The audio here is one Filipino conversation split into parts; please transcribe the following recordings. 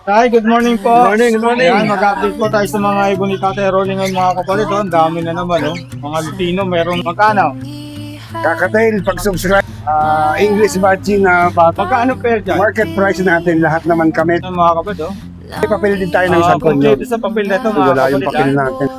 Hi, good morning po. Good morning. Ayan, mag-update po tayo sa mga ibon ni Tatay Rolling ngayon mga kapatid. Ang dami na naman, oh. Mga Lutino, meron magkano? Kakatail, pag-subscribe, English batching na Magkano pair dyan? market price natin, lahat naman kami. Ayan, mga kapatid, oh. May papel din tayo ng sampon yun. Kompleto sa papel na ito, mga Wala yung kapatid. papel natin.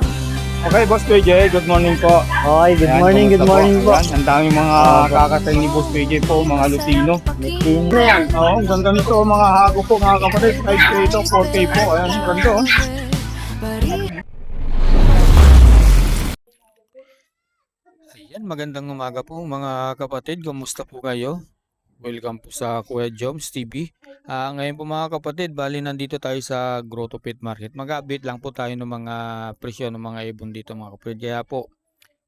Okay, Boss PJ, good morning po. Okay, good Ayan, morning po. Ayan, ang daming mga kakatay ni Boss PJ po, mga Lutino. Meeting na yan. Oo, ang ganda nito, mga hago po, mga kapatid. 5K ito, 4K po. Ayan, ang ganda, oh. Ayan, magandang umaga po mga kapatid. Kumusta po kayo? Welcome po sa Kuya Joms TV. Ngayon po mga kapatid, bali nandito tayo sa Grotto Pet Market. Mag-update lang po tayo ng mga presyo ng mga ibon dito mga kapatid. Kaya po,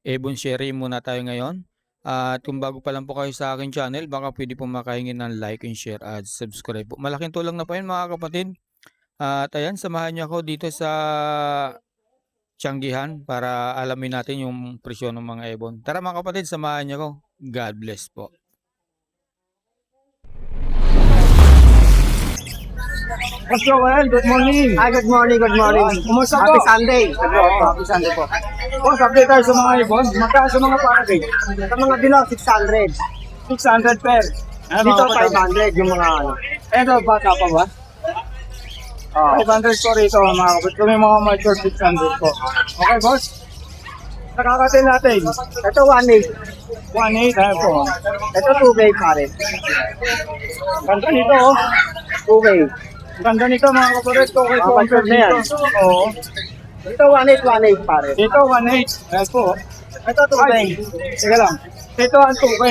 ibon sharing muna tayo ngayon. At kung bago pa lang po kayo sa akin channel, baka pwede po makahingin ng like and share at subscribe po. Malaking tulong na po yun mga kapatid. At ayan, samahan niyo ako dito sa Tianggihan para alamin natin yung presyo ng mga ibon. Tara mga kapatid, samahan niyo ako. God bless po. Let's go, well, good morning. Hi, good morning. Kumusta po? Happy Sunday. Happy Sunday po. Boss, update tayo sa mga ibon. Magkano sa mga package? Sa mga below, 600. 600 per. Dito, 500 yung mga ano. Ito, bata pa ba? 500 po rito mga kapit. Kung may mga mature 600 po. Okay, boss? Nakakatin natin. Ito, 1.8. 1.8, ayan po. Ito, 2K pare. Ganda nito, oh. 2K. Ganda nito mga kapatid. Okay po. Mga mature na yan. Oo. Ito, 1.8 pare. Dito, 1.8. Ayan po. Ito, 2K. Ay, sige lang. Ito ang 2K.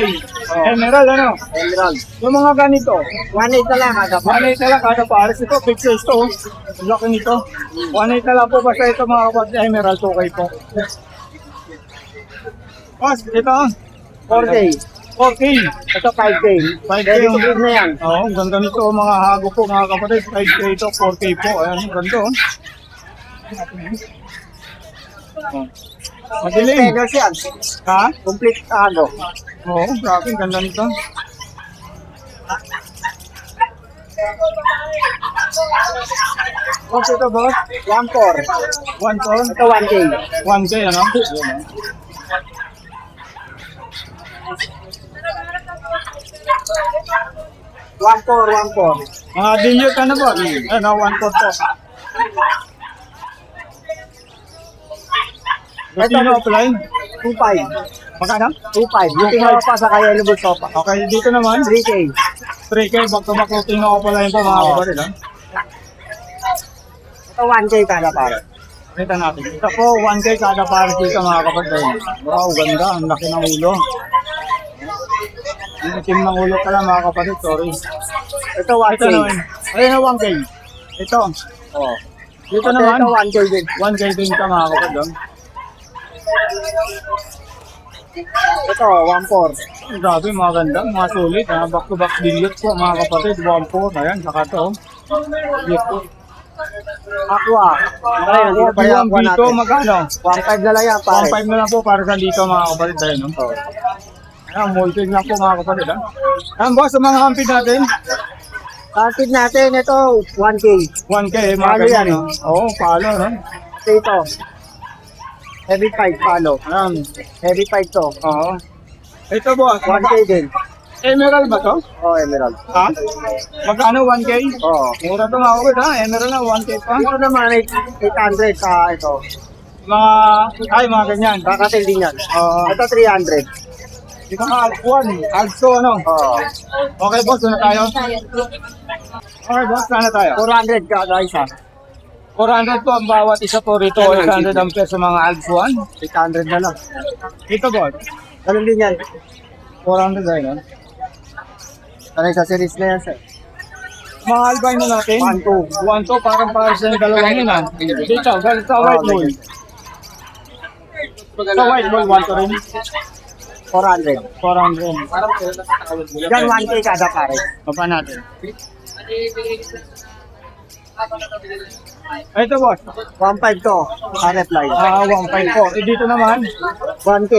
Oh. Emerald, ano? Emerald. Yung mga ganito. 1.8 na lang, kada pa. 1.8 na lang kada pares. Ito, big size to. Ang laki nito. 1.8 na lang po basta ito mga kapatid. Emerald, 2K po. Boss, ito. 4K. 4K. Ito, 5K. 5K. Ready to breed na yan. Oo, ang ganda nito mga hago po mga kapatid. 5K ito, 4K po. Ayan, ang ganda. Oh. Madilim. Tenors yan. Ha? Complete ano. Oo, grabe, ang ganda nito. Boss, ito boss. 1.4. 1 Ito, 1K. 1K, ano? One four. Mga dilute ka na po. Ano, 1 po. Latino offline. 2.5. Magkano? 2.5. Yung tingnan pa sa kaya lubog sopa. Okay, dito naman. 3K. 3K, back to back Latino offline po mga kapatid. Ha? Ito, 1K kada pare. Kita natin. Ito po, 1K kada pares dito mga kapatid. Wow, ganda. Ang laki ng ulo. Yung itim ng ulo pala mga kapatid. Sorry. Ito, 1K. Ito naman. Ayun na 1K. Ito. Oh. Dito naman. Ito, 1K din. 1K din ka mga kapatid. Oh. Ito, 1.4. Grabe, mga ganda, mga sulit. Back to back dilute po mga kapatid. 1-4. Ayan, saka to. Dilute po. Aqua. Ayun, dito pa yung Yung aqua dito, natin. magkano? 1.5 na lang yan, pare. 1.5 na lang po para sa dito mga kapatid. Ayan, no? Ayan, multi lang po mga kapatid. Ha? Ayan, boss, sa mga hampid natin. Kapit natin, ito, 1K. 1K, mga Palo ganyan. yan, No? Oo, palo, no? Ito. Heavy 5, palo. Ayan. Heavy 5 to. Oo. Ito, boss. 1K din. Emerald ba to? Oh, emerald. Ha? Magkano 1K? Oh. Mura to mga kapatid, ha? Emerald na, 1K pa. Ito naman, 800 sa ito. Mga ganyan. Kakatil din yan. Oo. Ito, 300. Ito nga, Alpuan. Also, ano? Oh. Okay, boss, na tayo. Okay, boss, sana tayo. 400 kada isa. 400 po ang bawat isa po rito. 800 ang peso mga Alpuan. 800 na lang. Ito, boss. Ganun din yan. 400 ay, no? Sanay sa series na yan, sir. Mga albino natin. 1-2. 1-2, parang para sa dalawang yun, ha? Dito, galit sa white bull. Sa white bull, 1 rin. 400. 400. Yan, 1K kada pare. Papa natin. Ito, boss. 1.5 to. Reply. 1.5 po. Dito naman, 1K.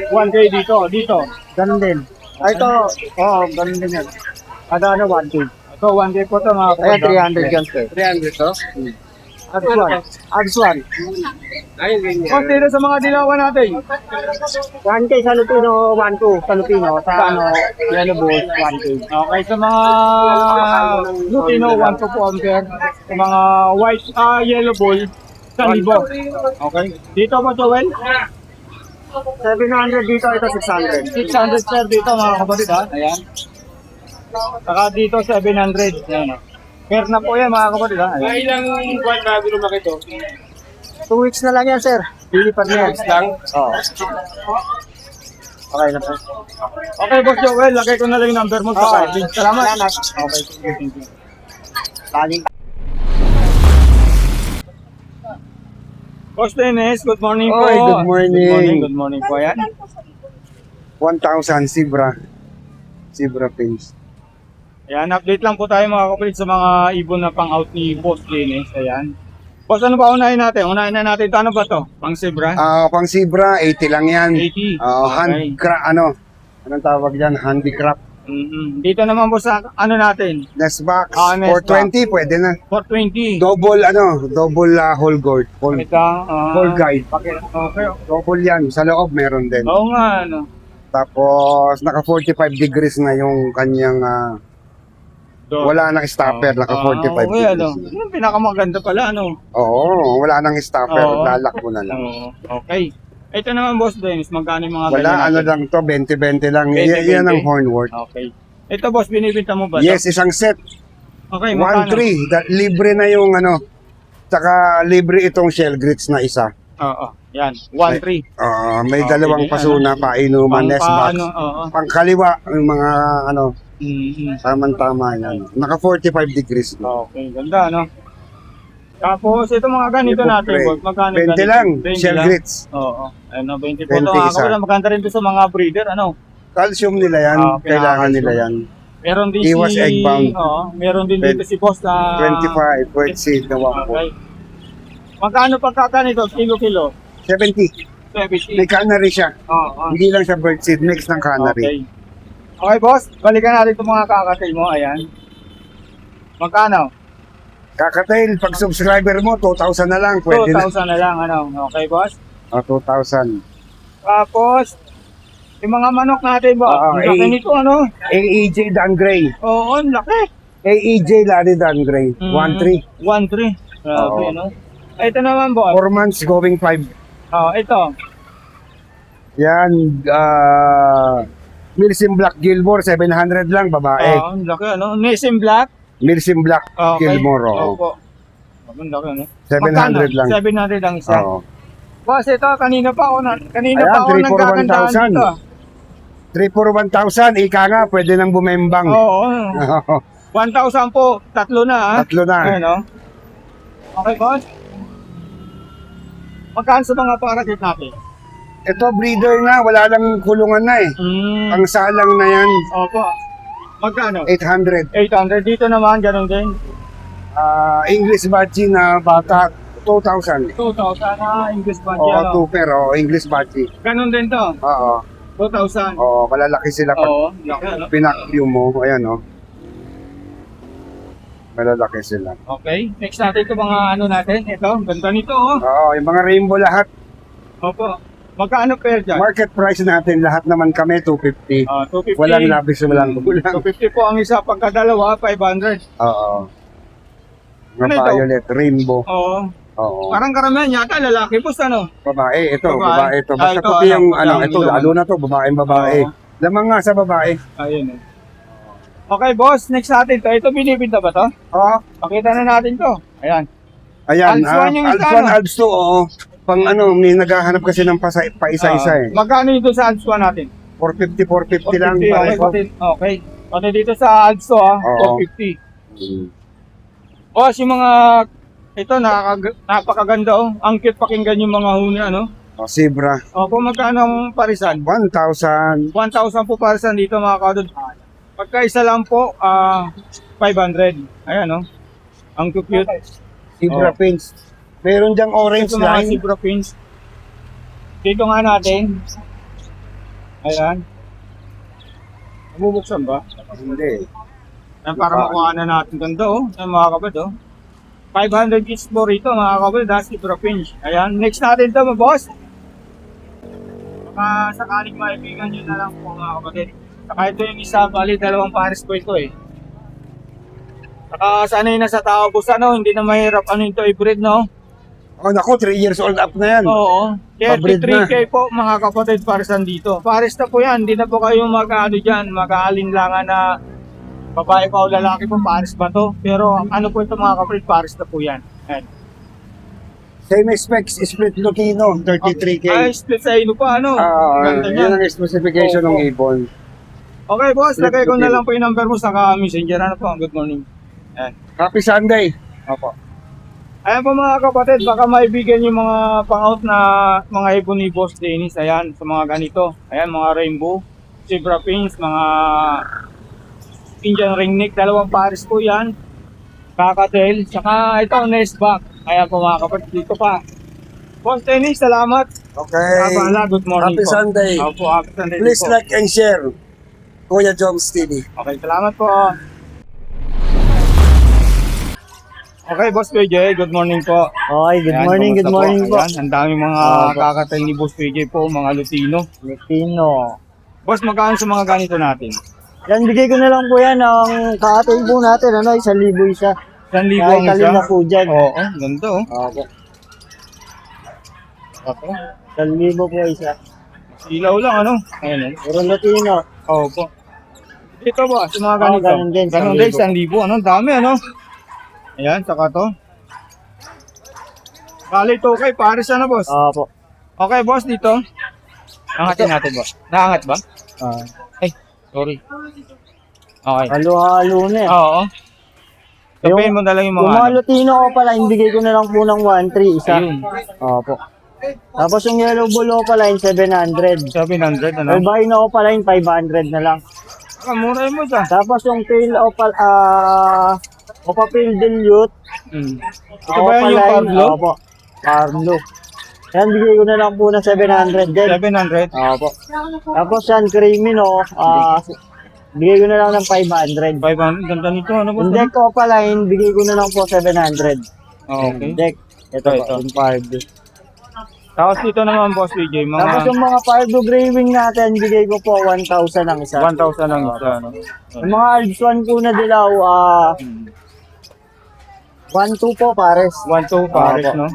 1K dito. Dito. Ganun din. Ito, ganun din yan. Kada ano, 1K. Ito, 1K po ito mga Ayan, kapatid. 300 yan, sir. 300 to? Ads one. Boss, dito sa mga dilawan natin. 1K sa Lupino, 1-2 sa Lupino. Sa Yellow Bulls, 1K. Okay, sa mga Lutino, 1 to 2 ampere. Sa mga white, yellow ball, 1,000. Okay. Dito ba, Joel? 700 dito, ito 600. 600 sir dito mga kapatid ha. Ayan. Saka dito 700. Ayan. Fair na po yan mga kapatid ha. Ayan. Ilang buwan bago lumaki to? 2 weeks na lang yan, sir. Lilipat na yan. Lang? Oo. Okay na po. Okay, Boss Joel, lagay ko na lang yung number mo sa Okay. Salamat. Okay, thank you. Lagi. Boss Dennis, good morning po. Oy, good morning. Good morning po. Ayan. 1,000 Zebra pins. Ayan, update lang po tayo mga kapatid sa mga ibon na pang-out ni Boss Dennis. Ayan. Boss, ano ba unahin natin? Unahin na natin ito. Ano ba to? Pang zebra? Pang Zebra, 80 lang yan. 80. Anong tawag dyan? Handicraft. Dito naman po sa ano natin? Nest box, Nest 420, pwede na. 420. Double whole guard. Ito. Whole guide. Okay. Double yan. Sa loob meron din. Oo nga, ano. Tapos, naka 45 degrees na yung kanyang, wala nang stopper, naka 45 okay, ano. degrees. Yung pinakamaganda pala, ano. Oo, wala nang stopper, Oo. lalak mo na lang. Oo. Okay. Ito naman, Boss Dennis, magkano yung mga Wala, ganyan ano natin? lang to, 20-20 lang. 20-20. Yan ang hornwort. Okay. Ito, Boss, binibenta mo ba? ito? Yes, isang set. Okay, magkano? 1-3. Libre na yung saka libre itong shell grits na isa. Oo. Yan. 1-3. May Okay, dalawang pasuna, painuman, nest box. Oo. Pangkaliwa, yung mga Mhm. tamang-tama yan. Naka 45 degrees. Okay, ganda, ano? Tapos, ito mga ganito Yung natin, pre. Boss. Magkano 20 ganito? lang, 20 shell lang? grits. Oo. Ano, 20 po 20 ito. Mga isa. kapatid, maganda rin ito sa mga breeder, ano? Calcium nila yan, kailangan nila yan. Meron din Iwas eggbound. Oo, meron din dito si Boss na 25, bird seed na 1 Okay. Magkano pagkaka nito? Kilo-kilo? 70. 70. May canary siya. Oo. Hindi lang siya bird seed, mix ng canary. Okay. Okay, Boss. Balikan natin itong mga kakatay mo. Ayan. Magkano? Kakatail, pag subscriber mo, 2,000 na lang. Pwede 2,000 na lang. Ano? Okay, Boss. na. 2,000. Tapos, yung mga manok natin, Boss. Oo, Ang laki nito, ano? AEJ Dan Gray. Oo, ang laki. AEJ Larry Dan Gray. 1-3. 1-3. Grabe, Oo. no? Ito naman, Boss. 4 months going 5. Ito. Yan, Milsim Black Gilmore, 700 lang, babae. Ang laki, ano? Nissim Black. Milsim Black Okay. Gilmore, oo. Opo. Ang laki, ano? 700 lang. 700 lang isa. Oo. Boss, ito, kanina pa ako Ayan, nagkagandahan 3 for dito. 3 for 1,000, ika nga, pwede nang bumembang. Oo. 1,000 po, tatlo na, ha? Tatlo na. Ayun, no? Okay, boss. Magkano sa mga parakit natin? Ito, breeder na, wala lang kulungan na eh. Ang salang na yan, Opo. Magkano? 800. 800. Dito naman, ganun din. English Bachi na bata, 2,000. 2,000 na English band Oo, yan. tuper, English Bachi. Ganun din to. Oo, 2,000. malalaki sila pag Oo. Laki, ano? pinakyum mo. Ayan, malalaki sila. Okay. Next natin ito mga ano natin. Ito, ganda nito, oh. Oo, yung mga rainbow lahat. Opo. Magkano pair dyan? Market price natin, lahat naman kami, 250. 250. Walang labis, walang kulang. 250 po ang isa. Pagkadalawa, 500. Oo. Mga Ano ito? violet, rainbow. Oo. Oo. Parang karamihan yata lalaki po ano. Babae, ito, Babae. babae ito. Basta Ito, puti yung, ano, ito, yung lalo na to, babaeng babae. Oo. Lamang nga sa babae. Ayun, eh. Okay, boss. Next natin to. Ito binibinta ba to? Oo. Pakita na natin to. Ayan. Ayan, Alps one yung isa, Alps 1, no? Alps 2, oo. Pang may naghahanap kasi ng paisa-isa eh. Magkano dito sa Alpswa natin? 450, 450 lang. 450, okay, pareho. okay. Pati dito sa Alpso, Oo. 450. Mm. Boss, yung mga, ito, napakaganda, oh. Ang cute pakinggan yung mga huni, ano? Zebra, Kung magkano ang parisan? 1,000. 1,000 po parisan dito, mga kadod. Pagka isa lang po, 500. Ayan, oh. Ang cute. Zebra Oo. pins. Meron diyang orange Ito mga line. zebra pins. Dito nga natin. Ayan. Mabubuksan ba? Hindi. Ayan, para makuha na natin ganda oh. Ayan mga kapatid oh. 500 each po rito mga kapatid. That's Zebra Finch. Ayan, next natin ito mga boss. Baka sakaling maibigan nyo na lang po mga kapatid. Saka ito yung isa, bali dalawang pares po ito eh. Saka sanay na sa tao boss ano, hindi na mahirap ano ito i-breed no. Oh, naku, 3 years old up na yan. Oo. Pabreed 33K po mga kapatid parisan dito. Pares na po yan, hindi na po kayo mag-ano dyan, mag-aalinlangan na babae pa o lalaki po, pares ba to? Pero ano po ito mga kapatid, pares na po yan. Ayan. Same specs, split Lutino, 33K. Ay, split sa ino pa ano? Ganda Yun niyan. ang specification ng Avon. Okay boss, lagay ko na lang po yung number mo sa messenger. Ano po, good morning. Ayan. Happy Sunday. Opo. Ayan po mga kapatid, baka maibigan yung mga pang-out na mga ibon ni Boss Dennis. Ayan, sa mga ganito. Ayan, mga rainbow, zebra fins, mga Indian ringneck. Dalawang pares po yan. Kakatail. Saka ito, nest back. Ayan po mga kapatid, dito pa. Boss Dennis, salamat. Okay. Abala, good morning Happy po. Sunday. Opo, happy Sunday Please po. like and share. Kuya Joms TV. Okay, salamat po. Okay, Boss PJ, good morning po. Okay, good Ayan, morning, good kamusta morning po. Ayan, ang dami mga kakatail ni Boss PJ po, mga Lutino. Lutino. Boss, magkano sa mga ganito natin? Yan, bigay ko na lang po yan ang kakatail po natin, ano, 1,000 isa. 1,000 Kahit ang alin isa? na po dyan. Oo, ganda oh. Opo. Okay. 1,000 po isa. Ilaw lang ano? Ayan oh. Puro Lutino. Oo po. Dito ba, sa mga ganito? ganun din, Ganun din, 1,000. Ano, dami ano? Ayan, saka to. Bali to kay pares ano, boss? Opo. Okay, boss, dito. Angatin natin ba? Naangat ba? Ay, sorry. Okay. Halo-halo na eh. Oo. Sabihin mo na lang yung Yung mga mga ano. Lutino ko pala, ibigay ko na lang po ng 1,300 isa. Ayun. Opo. Tapos yung yellow bull ko pala, 700. 700 ano? Albino ko pala, 500 na lang. Mura mo dyan. Tapos yung tail o pala, Opapil dilute. Ito ba yan yung Pablo? Opo. Pablo. Yan, bigay ko na lang po ng 700 din. 700. Opo. Tapos yan, creamy no, bigay ko na lang ng 500. 500. Ganda nito. Ano ba? Yung deck ko pala, bigay ko na lang po 700. Okay. Deck. Ito Ito. po, yung Pardo. Tapos dito naman, boss PJ, Tapos mga yung mga Pardo Grey Wing natin, bigay ko po 1,000 ang isa. 1,000 lang isa. Ano? Yung mga Alps 1 po na dilaw, 1,2 po pares. 1,2 pares, Opo. no?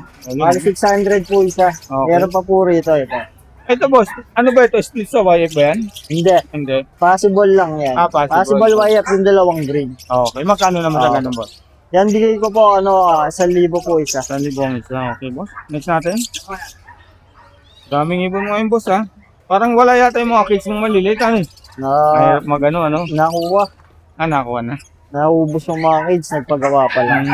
Pares 600 po isa. Okay. Meron pa po rito ito. Ito, boss. Ano ba ito? Split sa YF ba yan? Hindi. Hindi. Possible lang yan. Possible. Possible YF yung dalawang green. Okay. Magkano naman sa ganun, boss? Yan, bigay ko po 1,000 po isa. 1,000 isa. Okay, boss. Next natin. Daming ibon mo ngayon, boss, ha? Parang wala yata yung mga kids mong maliliit, ano? Mahirap magano, ano? Nakuha. Nakuha na. Naubos yung mga kids, nagpagawa pa lang.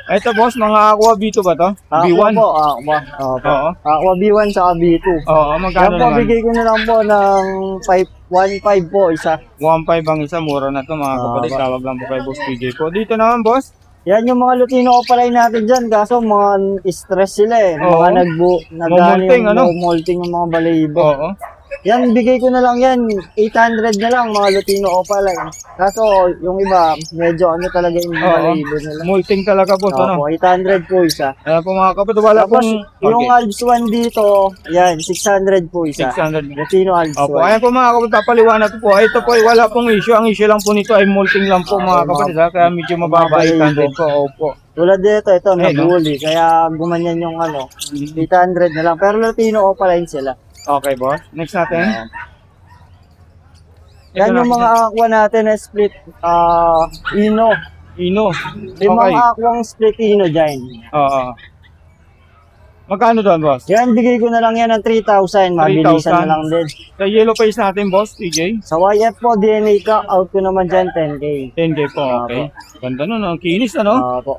Ito, boss, mga Aqua B2 ba to? Aqua B1? po, Aqua. Opo. Oo. Aqua B1 sa B2. Oo, magkano Yan po, naman? bigay ko na lang po ng 1,500 po isa. 1,500 ang isa, mura na to mga kapatid. Tawag lang po kay Boss PJ po. Dito naman, boss. Yan yung mga Lutino opalay natin dyan, kaso mga stress sila eh. Oo. Mga Momolting, ano? molting yung mga balayibo. Oo. Yan, bigay ko na lang yan, 800 na lang mga Lutino opalay. Kaso yung iba, medyo ano talaga yung balayibo nila. Multing talaga, boss, ano? Opo, 800 po isa. Kaya po mga kapatid, wala Tapos pong... yung Alps 1 dito, yan, 600 po isa. 600. Lutino Alps 1. Opo, ayan po mga kapatid, papaliwanag ko po. Ito po ay wala pong issue. Ang issue lang po nito ay multing lang po mga kapatid. Kaya medyo mababa, 800 po. Opo. Tulad dito, ito, Ayun, no? nabuli. Kaya gumanyan yung 800 na lang. Pero Lutino opaline sila. Okay, boss. Next natin. Yan yung mga aqua natin na split ino. Ino. Yung Okay. mga aquang split ino dyan. Oo. Magkano doon, boss? Yan, bigay ko na lang yan ng 3,000. Mabilisan na lang din. Sa yellow face natin, boss, TJ. Sa YF po, DNA ka, out ko naman dyan 10K. 10K po, okay. Ganda nun, ang kinis, ano? Po.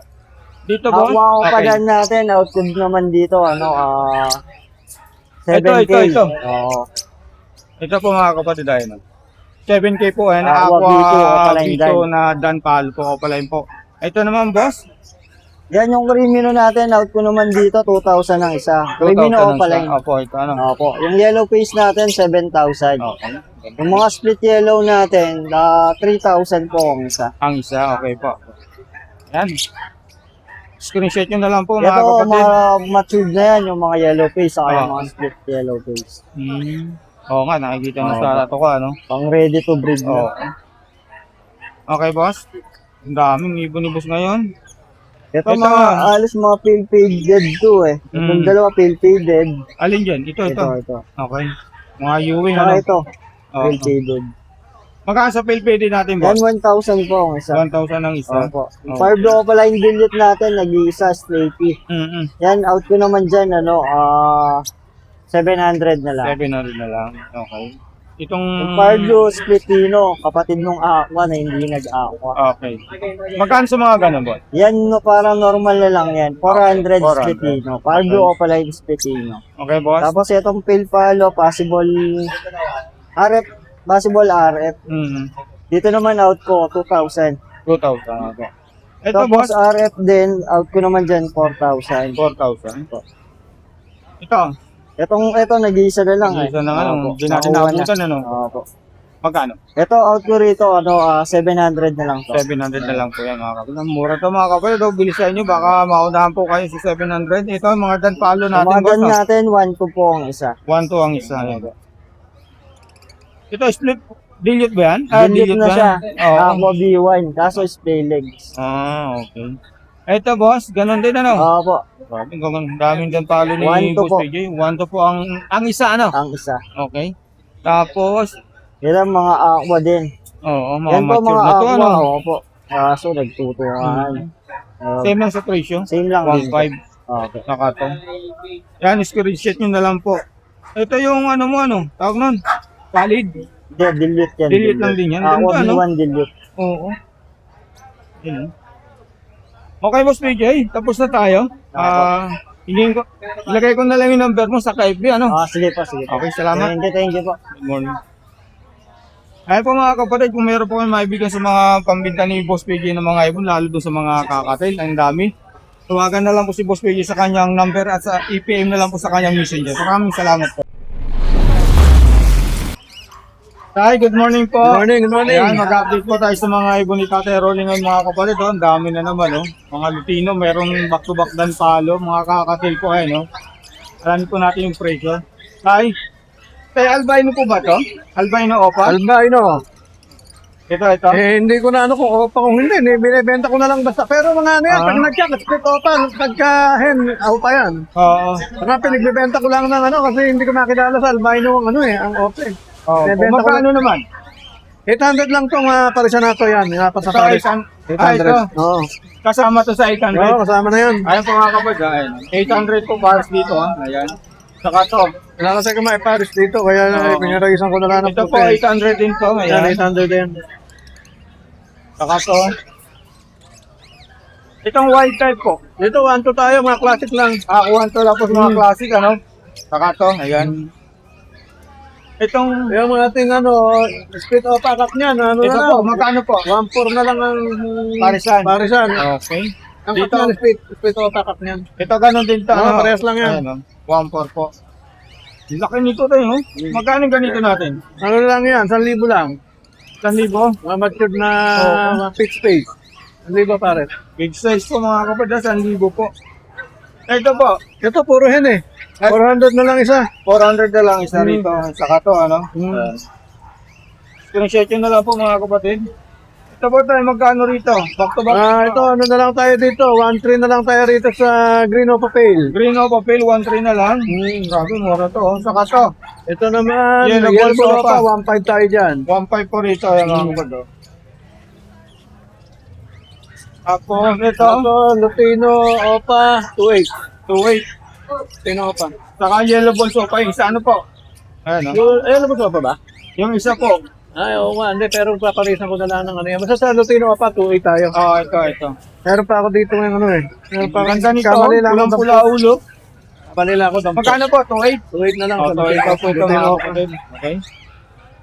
Dito, boss? Aqua ko pa dyan natin, out ko naman dito, 7K. Ito. Oo. Ito po mga kapatid, ayun. 7K po, ayan. Aqua Aqua B2, opaline B2 na Dan Pal po, opaline po. Ito naman, boss. Yan yung Crimino natin, out ko naman dito, 2,000 ang isa. Crimino 2,000 ang opaline. isa. Opo, ito ano. Opo. Yung yellow face natin, 7,000. Okay. Yung mga split yellow natin, 3,000 po ang isa. Ang isa, okay po. Yan. Screenshot nyo na lang po mga Ito, kapatid. mga matured na yan, yung mga yellow face, saka yung Oo. mga split yellow face. Oo nga, nakikita mo Oo. sa ato ko, ano? Pang ready to breed Oo. na. Okay, boss. Ang daming ibon ni boss ngayon. Ito, Ito, mga alis mga pale faded to eh. Itong dalawa pale faded. Alin dyan? Ito. Ito. Okay. Mga Ewing, Saka ano? ito, Oo. pale faded. Magkano sa PLPD natin, Yan, boss? 1,000 po ang isa. 1,000 ang isa. Opo. Oo. Parblo pala yung dilute natin, nag-iisa, slaty. Yan, out ko naman dyan, 700 na lang. 700 na lang. Okay. Itong... Yung Parblo Splitino, kapatid nung Aqua na hindi nag-Aqua. Okay. Magkano sa mga ganun, boss? Yan, no, parang normal na lang yan. 400 400. Splitino. Parblo pala yung Splitino. Okay, boss? Tapos itong Pilpalo, possible RF. Dito naman out ko, 2,000. 2,000. Okay. Ito, Tapos boss? RF din, out ko naman dyan, 4,000. 4,000. Ito. Ito nag-iisa na lang. Isa na nga lang. Opo. Hindi natin Nakuha na. naabutan, ano? Opo. Magkano? Ito out ko rito, 700 na lang to. 700 na lang po yan, mga kapatid. Ang mura to, mga kapatid. Bilisan nyo, baka maunahan po kayo sa 700. Ito, mga danpalo natin, Yung mga boss. gun natin, 1-2 po ang isa. 1 to ang isa. Yan. Ito, split. Dilute ba yan? Dilute na ba? siya. Oo. Aqua B1, kaso spray legs. Okay. Ito, boss, ganun din, ano? Opo, Ang daming danpalo ni 1 to Boss po. PJ. 1 to po ang isa, ano? ang isa. Okay. Tapos, Yan ang mga aqua din. oo, mga Yan po mature mga na to, aqua, ano? opo. Kaso nagtutukan. Same lang sa presyo. Same lang din. 1.5. Okay. Nakatong. Yan, screenshot nyo na lang po. Ito yung ano mo, ano? Tawag nun? Valid. Dilute yan. Dilute lang din yan. Aqua Ganda, no? B1 dilute. Oo. Yun. Okay, Boss PJ. Tapos na tayo. Ilagay ko na lang yung number mo sa FB, ano? Sige po, sige po. Okay, salamat. Thank you po. Good morning. Ayun po mga kapatid, kung meron po kayo maibigay sa mga pambinta ni Boss PJ ng mga ibon, lalo doon sa mga kakatil, ang dami. Tawagan na lang po si Boss PJ sa kanyang number at sa EPM na lang po sa kanyang messenger. Maraming salamat po. Hi, good morning po. Good morning. Ayan, mag-update po tayo sa mga ibon ni Tatay Rolling ngayon mga kapatid. Oh. Ang dami na naman, oh. Mga Lutino, merong back-to-back dan palo, mga kakatil po ay, no? Alam po natin yung presyo. Hi. Tay, albino po ba to? Albino opa? Albino. Ito. Hindi ko na ano kung opa kung hindi. Binibenta ko na lang basta. Pero mga ano yan, pag nag-check, split opa, pagka hen, opa yan. Oo. Saka pinagbibenta ko lang ng ano kasi hindi ko makilala sa albino ang ano ang opa eh. Oo. Bebenta ko Magkano naman? 800 lang tong parisa na to yan. Nga pa sa Ito, Paris. ito. Oo. Kasama to sa 800. Oo, kasama na yan. Ayan po mga kapatid. Ayan. 800 po bars dito. Ha? Ayan. Saka to. Wala kasi ko may Paris dito, kaya Oo. pinaraisan ko na lang ng Ito po, puti. 800 din to. Yan, Ayan. 800 din. Saka to. Itong white type po. Dito, 1 to tayo, mga classic lang. Kuhan to lang po sa mga classic, ano? Saka to, ayan. Itong, Yung mga ating ano, split opa cut niyan, ano ito na po, lang. magkano po? 1.4 na lang ang Parisan. Parisan. Okay. Ang Dito, cut niyan, split opa cut niyan. ito ganun din to. Oo, parehas lang yan. Ayan, 1.4 po. Laki nito tayo, no? Magkano ganito natin? Ano lang yan, 1,000 lang. 1,000? Mga matured na Oo. fixed space. 1,000 pare. Big size po mga kapatid, 1,000 po. Ito po, Ito, puro hen eh. 400 na lang isa. 400 na lang isa rito. Saka to, ano? Hmm. Screenshot yun na lang po mga kapatid. Ito po tayo, magkano rito? Back to back. Ito, ano na lang tayo dito. 1.3 na lang tayo rito sa Green Opa Pale. Green o papel, 1.3 na lang. Grabe, mura to. Oh. Saka to, Ito naman, Yellow Yellow Ball Opa, Sopa. 1.5 tayo dyan. 1.5 po rito. Ayan mga kapatid. Tapos ito, Ito, Lutino Opa, 2.8. 2.8. Lutino Opa. Saka yellow ball sopa, yung isa ano po? Ayan, no? Ayun, ano ba ba? Yung isa po. Ay, oo nga, hindi, pero paparisan ko na lang ng ano yan. Basta sa Lutino Opa, 2.8 tayo. Ito. Meron pa ako dito ng ano eh. Meron pa ako. Ganda nito, Kamali lang ako. pulang-pula ulo. Kamali lang ako. Magkano po? 2.8? 2.8 na lang. Ito po ito mga kapatid. Okay.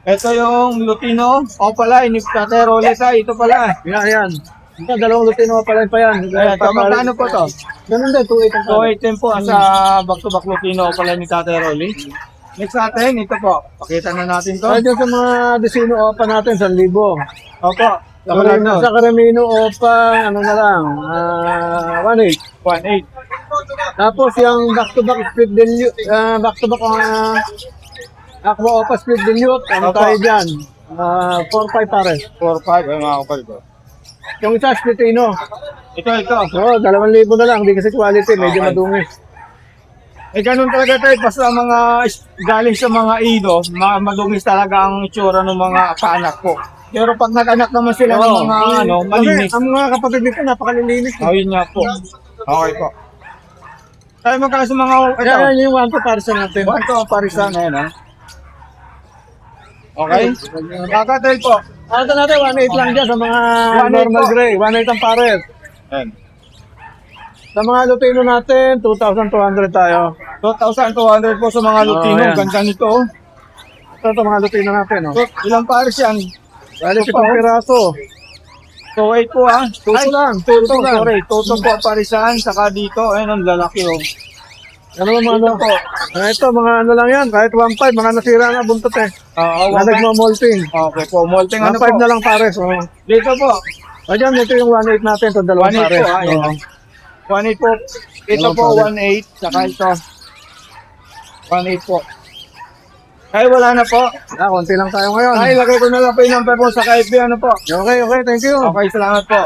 Ito yung Lutino. O pala, Tatay Roleta. Ito pala. Yan. Ito, dalawang Lutino Opa lang pa yan. Ayan, ito, magkano po to? Ganun din, 2.8 ang 2.8 din po sa back-to-back Lutino o pala ni Tatay Rolly. Next natin, ito po. Pakita na natin to. Ay, dyan sa mga Desino Opa natin, 1,000. Opo. Sa Caramino Opa, ano na lang, 1,800. 1.8. Tapos yung back-to-back split dilute, back-to-back Aqua Opa split dilute, ano Opo. tayo dyan? 4,500 pare. 4.5. Ay, mga kapal ko. Yung isa, splitino. Ito. Oo, 2,000 na lang, hindi kasi quality, medyo Okay. madumi. Eh, ganun talaga tayo. Basta mga galing sa mga ido, madungis talaga ang itsura ng mga kaanak ko. Pero pag nag-anak naman sila ng mga malinis. Kasi ang mga kapatid dito, napakalilinis. Oh, yun nga po. Okay po. Tayo magkano sa mga ito. Kaya yung 1 to para sa natin. Ito, parisan na yun, ha? Okay? Kakatel po. Ano natin, 1,800 lang dyan sa mga 1,800 normal po. gray, 1,800 ang pares. Ayan. Sa mga Lutino natin, 2,200 tayo. 2,200 po sa mga Lutino. ayan. Ganda nito, oh. Ito mga Lutino natin, no? So, ilang pares yan? Bali, Ito 7 piraso. So, 8 po, ha? Tuto lang, Tuto, tuto lang. sorry. Tuto po, parisan. Saka dito, ayun, ang lalaki, oh. Ano mga ano? Ito po. Ito, mga ano lang yan, kahit 1,500, mga nasira na buntot eh. Oo, Mga nagmamolting. Okay po, molting ano 1,500 po. na lang pares, oh. Dito po, Ayan, ito yung 1,800 natin, ito 1.8 dalawang pares. po, ha? Yan, Oo. 1.8 po. Ito Dalawang po, pares. 1.8. Saka ito. 1.8 po. Ay, wala na po. Konti lang tayo ngayon. Ay, lagay ko na lang po yung number po sa FB, ano po. Okay, thank you. Okay, salamat po.